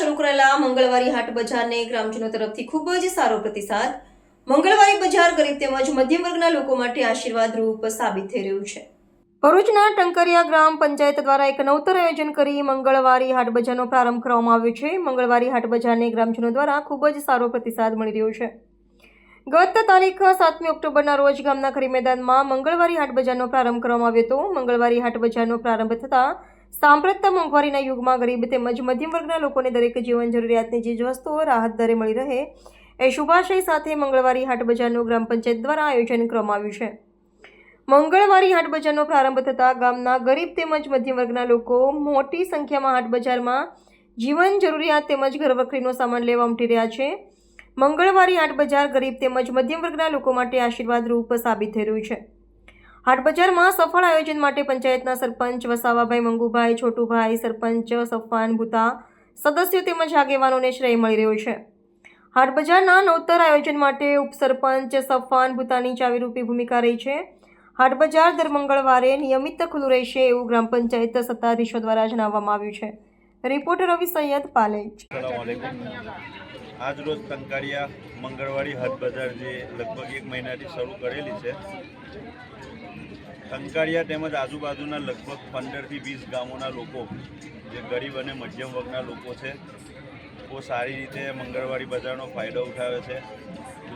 શરૂ કરેલા મંગળવારી હાટ બજારને ગ્રામજનો તરફથી ખૂબ જ સારો પ્રતિસાદ. મંગળવારી બજાર ગરીબ તેમજ મધ્યમ વર્ગના લોકો માટે આશીર્વાદરૂપ સાબિત થઈ રહ્યું છે. ભરૂચના ટંકરિયા ગ્રામ પંચાયત દ્વારા એક નવતર આયોજન કરી મંગળવારી હાટ બજારનો પ્રારંભ કરવામાં આવ્યો છે. મંગળવારી હાટ બજારને ગ્રામજનો દ્વારા ખૂબ જ સારો પ્રતિસાદ મળી રહ્યો છે. ગત તારીખ 7મી ઓક્ટોબરના રોજ ગામના ખરી મેદાનમાં મંગળવારી હાટ બજારનો પ્રારંભ કરવામાં આવ્યો હતો. મંગળવારી હાટ બજારનો પ્રારંભ થતાં સાંપ્રત મોંઘવારીના યુગમાં ગરીબ તેમજ મધ્યમ વર્ગના લોકોને દરેક જીવન જરૂરિયાતની ચીજવસ્તુઓ રાહત દરે મળી રહે એ શુભાશય સાથે મંગળવારી હાટ બજારનું ગ્રામ પંચાયત દ્વારા આયોજન કરવામાં આવ્યું છે. મંગળવારી હાટ બજારનો પ્રારંભ થતાં ગામના ગરીબ તેમજ મધ્યમ વર્ગના લોકો મોટી સંખ્યામાં હાટ બજારમાં જીવન જરૂરિયાત તેમજ ઘરવખરીનો સામાન લેવા ઉમટી રહ્યા છે. મંગળવારી હાટ બજાર ગરીબ તેમજ મધ્યમ વર્ગના લોકો માટે આશીર્વાદરૂપ સાબિત થઈ રહ્યું છે. હાટ બજારમાં સફળ આયોજન માટે પંચાયતના સરપંચ વસાવાભાઈ મંગુભાઈ, છોટુભાઈ, સરપંચ સફવાન ભૂતા, સદસ્યો તેમજ આગેવાનોને શ્રેય મળી રહ્યો છે. હાટ બજારના નવતર આયોજન માટે ઉપસરપંચ સફવાન ભૂતાની ચાવીરૂપી ભૂમિકા રહી છે. હાટ બજાર દર મંગળવારે નિયમિત ખુલ્લું રહેશે એવું ગ્રામ પંચાયત સત્તાધીશો દ્વારા જણાવવામાં આવ્યું છે. રિપોર્ટર રવિ સૈયદ, પાલેજ. આજ રોજ ટંકારિયા મંગળવારી હાટ બજાર જે લગભગ 1 મહિનાથી શરૂ કરેલી છે. ટંકારિયા તેમજ આજુબાજુના લગભગ 15થી 20 ગામોના લોકો જે ગરીબ અને મધ્યમ વર્ગના લોકો છે બહુ સારી રીતે મંગળવારી બજારનો ફાયદો ઉઠાવે છે.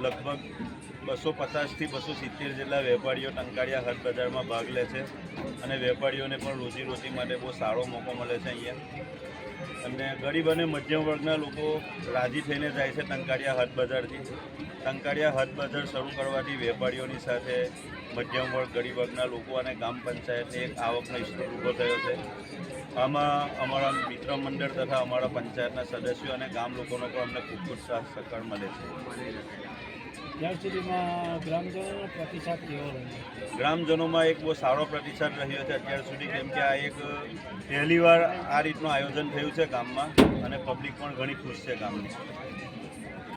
લગભગ 250થી 270 જેટલા વેપારીઓ ટંકારિયા હાટ બજારમાં ભાગ લે છે અને વેપારીઓને પણ રોજીરોટી માટે બહુ સારો મોકો મળે છે અહીંયા. અને ગરીબ અને મધ્યમ વર્ગના લોકો રાજી થઈને જાય છે ટંકારિયા હાટ બજારથી. ટંકારિયા હાટ બજાર શરૂ કરવાથી વેપારીઓની સાથે મધ્યમ વર્ગ, ગરીબ વર્ગના લોકો અને ગ્રામ પંચાયતને એક આવકનો સ્ત્રોત ઊભો થયો છે. આમાં અમારા મિત્ર મંડળ તથા અમારા પંચાયતના સદસ્યો અને ગામ લોકોનો પણ અમને ખૂબ ખૂબ સાથ સહકાર મળે છે. ત્યાર સુધીમાં ગ્રામજનોનો પ્રતિસાદ કેવો રહ્યો? ગ્રામજનોમાં એક બહુ સારો પ્રતિસાદ રહ્યો છે અત્યાર સુધી, કેમ કે આ એક પહેલીવાર આ રીતનું આયોજન થયું છે ગામમાં અને પબ્લિક પણ ઘણી ખુશ છે ગામની.